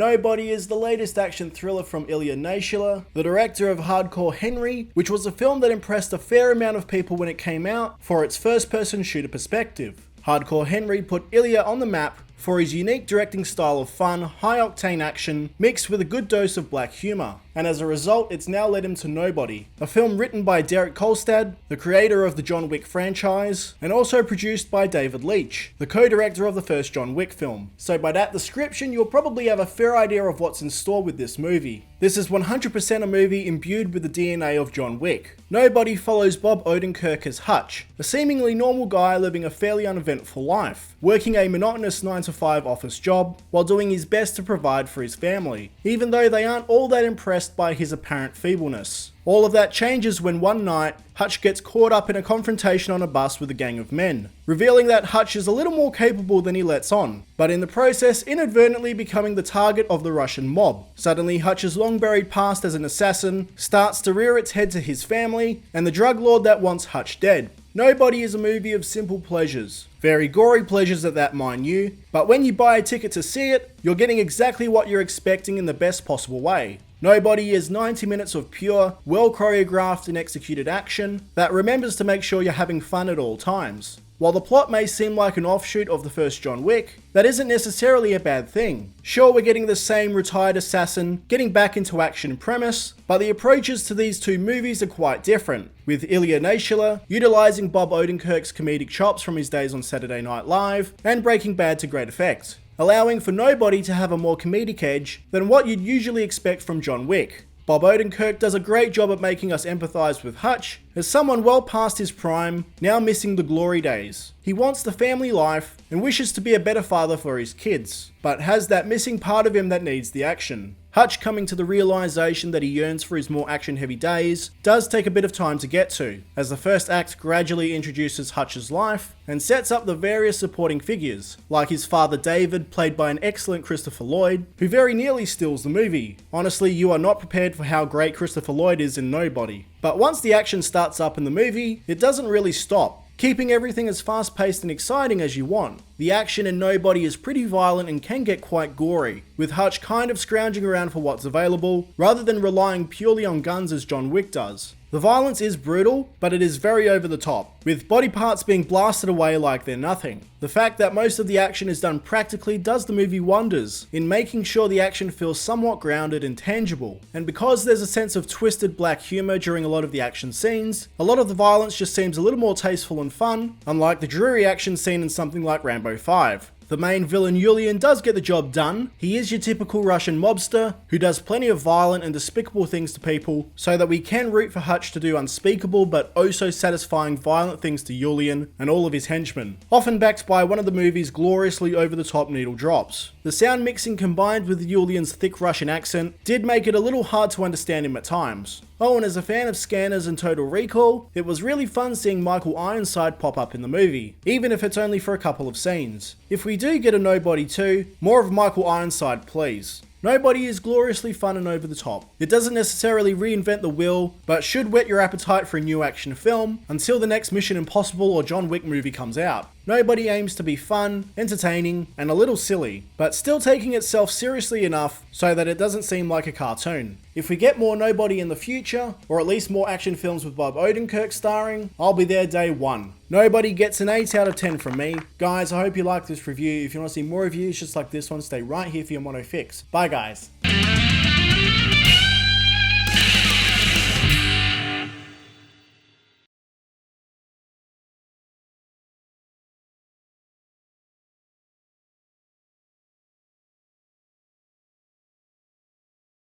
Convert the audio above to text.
Nobody is the latest action thriller from Ilya, the director of Hardcore Henry, which was a film that impressed a fair amount of people when it came out for its first-person shooter perspective. Hardcore Henry put Ilya on the map for his unique directing style of fun, high-octane action, mixed with a good dose of black humour. And as a result, it's now led him to Nobody, a film written by Derek Kolstad, the creator of the John Wick franchise, and also produced by David Leitch, the co-director of the first John Wick film. So by that description, you'll probably have a fair idea of what's in store with this movie. This is 100% a movie imbued with the DNA of John Wick. Nobody follows Bob Odenkirk as Hutch, a seemingly normal guy living a fairly uneventful life, working a monotonous 9-to-5 office job, while doing his best to provide for his family, even though they aren't all that impressed by his apparent feebleness. All of that changes when one night, Hutch gets caught up in a confrontation on a bus with a gang of men, revealing that Hutch is a little more capable than he lets on, but in the process inadvertently becoming the target of the Russian mob. Suddenly, Hutch's long-buried past as an assassin starts to rear its head to his family and the drug lord that wants Hutch dead. Nobody is a movie of simple pleasures. Very gory pleasures at that, mind you, but when you buy a ticket to see it, you're getting exactly what you're expecting in the best possible way. Nobody is 90 minutes of pure, well choreographed and executed action that remembers to make sure you're having fun at all times. While the plot may seem like an offshoot of the first John Wick, that isn't necessarily a bad thing. Sure, we're getting the same retired assassin getting back into action premise, but the approaches to these two movies are quite different, with Ilya Naishuller utilising Bob Odenkirk's comedic chops from his days on Saturday Night Live and Breaking Bad to great effect, allowing for Nobody to have a more comedic edge than what you'd usually expect from John Wick. Bob Odenkirk does a great job at making us empathise with Hutch as someone well past his prime, now missing the glory days. He wants the family life and wishes to be a better father for his kids, but has that missing part of him that needs the action. Hutch coming to the realisation that he yearns for his more action-heavy days does take a bit of time to get to, as the first act gradually introduces Hutch's life and sets up the various supporting figures, like his father David, played by an excellent Christopher Lloyd, who very nearly steals the movie. Honestly, you are not prepared for how great Christopher Lloyd is in Nobody. But once the action starts up in the movie, it doesn't really stop, keeping everything as fast-paced and exciting as you want. The action in Nobody is pretty violent and can get quite gory, with Hutch kind of scrounging around for what's available, rather than relying purely on guns as John Wick does. The violence is brutal, but it is very over the top, with body parts being blasted away like they're nothing. The fact that most of the action is done practically does the movie wonders in making sure the action feels somewhat grounded and tangible. And because there's a sense of twisted black humour during a lot of the action scenes, a lot of the violence just seems a little more tasteful and fun, unlike the dreary action scene in something like Rambo 5. The main villain Yulian does get the job done. He is your typical Russian mobster who does plenty of violent and despicable things to people, so that we can root for Hutch to do unspeakable but oh so satisfying violent things to Yulian and all of his henchmen, often backed by one of the movie's gloriously over-the-top needle drops. The sound mixing combined with Yulian's thick Russian accent did make it a little hard to understand him at times. Oh, and as a fan of Scanners and Total Recall, it was really fun seeing Michael Ironside pop up in the movie, even if it's only for a couple of scenes. If we do get a Nobody 2, more of Michael Ironside please. Nobody is gloriously fun and over the top. It doesn't necessarily reinvent the wheel, but should whet your appetite for a new action film until the next Mission Impossible or John Wick movie comes out. Nobody aims to be fun, entertaining, and a little silly, but still taking itself seriously enough so that it doesn't seem like a cartoon. If we get more Nobody in the future, or at least more action films with Bob Odenkirk starring, I'll be there day one. Nobody gets an 8 out of 10 from me. Guys, I hope you liked this review. If you want to see more reviews just like this one, stay right here for your mono fix. Bye guys.